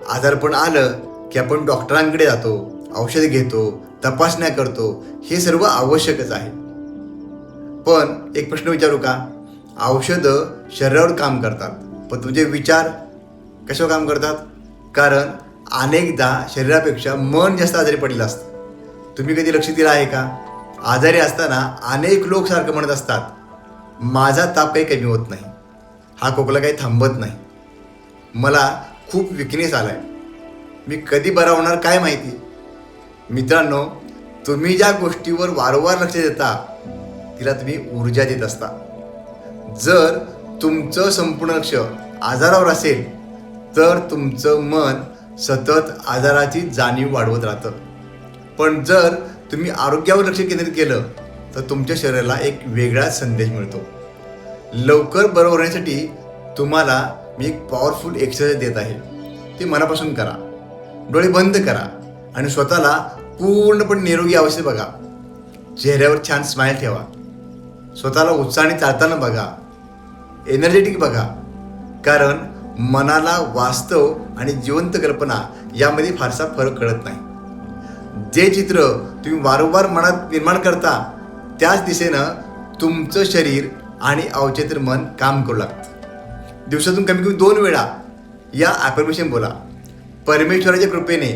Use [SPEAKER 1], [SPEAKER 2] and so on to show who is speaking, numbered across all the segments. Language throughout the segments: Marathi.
[SPEAKER 1] आजारपण आलं की आपण डॉक्टरांकडे जातो, औषध घेतो, तपासण्या करतो. हे सर्व आवश्यकच आहे. पण एक प्रश्न विचारू का? औषधं शरीरावर काम करतात, पण तुमचे विचार कशावर काम करतात? कारण अनेकदा शरीरापेक्षा मन जास्त आजारी पडलेलं असतं. तुम्ही कधी लक्ष दिलं आहे का? आजारी असताना अनेक लोक सारखं म्हणत असतात, माझा ताप काही कमी होत नाही, हा खोकला काही थांबत नाही, मला खूप विकनेस आलाय, मी कधी बरा होणार काय माहिती. मित्रांनो, तुम्ही ज्या गोष्टीवर वारंवार लक्ष देता तिला तुम्ही ऊर्जा देत असता. जर तुमचं संपूर्ण लक्ष आजारावर असेल तर तुमचं मन सतत आजाराची जाणीव वाढवत राहतं. पण जर तुम्ही आरोग्यावर लक्ष केंद्रित केलं तर तुमच्या शरीराला एक वेगळाच संदेश मिळतो. लवकर बरं होण्यासाठी तुम्हाला मी एक पॉवरफुल एक्सरसाइज देत आहे. ती मनापासून करा, डोळे बंद करा आणि स्वतःला पूर्णपणे निरोगी अवस्थेत बघा. चेहऱ्यावर छान स्माईल ठेवा, स्वतःला उत्साहाने चालताना बघा, एनर्जेटिक बघा. कारण मनाला वास्तव आणि जिवंत कल्पना यामध्ये फारसा फरक कळत नाही. जे चित्र तुम्ही वारंवार मनात निर्माण करता त्याच दिशेनं तुमचं शरीर आणि अवचेतन मन काम करू लागतं. दिवसातून कमी कमी 2 वेळा या ॲफर्मेशन बोला. परमेश्वराच्या कृपेने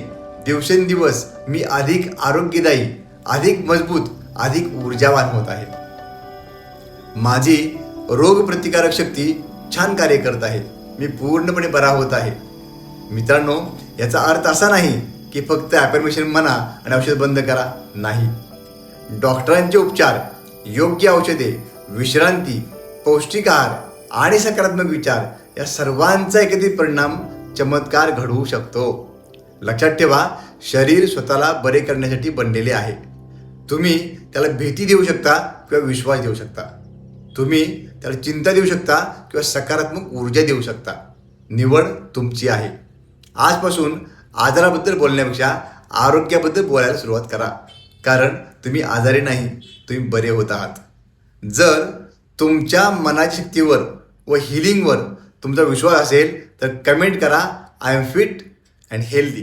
[SPEAKER 1] दिवसेंदिवस मी अधिक आरोग्यदायी, अधिक मजबूत, अधिक ऊर्जावान होत आहे. माझी रोगप्रतिकारक शक्ती छान कार्य करत आहे, मी पूर्णपणे बरा होत आहे. मित्रांनो, याचा अर्थ असा नाही की फक्त ॲफर्मेशन म्हणा आणि औषध बंद करा. नाही, डॉक्टरांचे उपचार, योग्य औषधे, विश्रांती, पौष्टिक आहार आणि सकारात्मक विचार या सर्वांचा एकत्रित परिणाम चमत्कार घडवू शकतो. लक्षात ठेवा, शरीर स्वतःला बरे करण्यासाठी बनलेले आहे. तुम्ही त्याला भीती देऊ शकता किंवा विश्वास देऊ शकता. तुम्ही त्याला चिंता देऊ शकता किंवा सकारात्मक ऊर्जा देऊ शकता. निवड तुमची आहे. आजपासून आजाराबद्दल बोलण्यापेक्षा आरोग्याबद्दल बोलायला सुरुवात करा. कारण तुम्ही आजारी नाही, तुम्ही बरे होत आहात. जर तुमच्या मनाच्या शक्तीवर व हिलिंगवर तुमचा विश्वास असेल तर कमेंट करा, I am fit and healthy.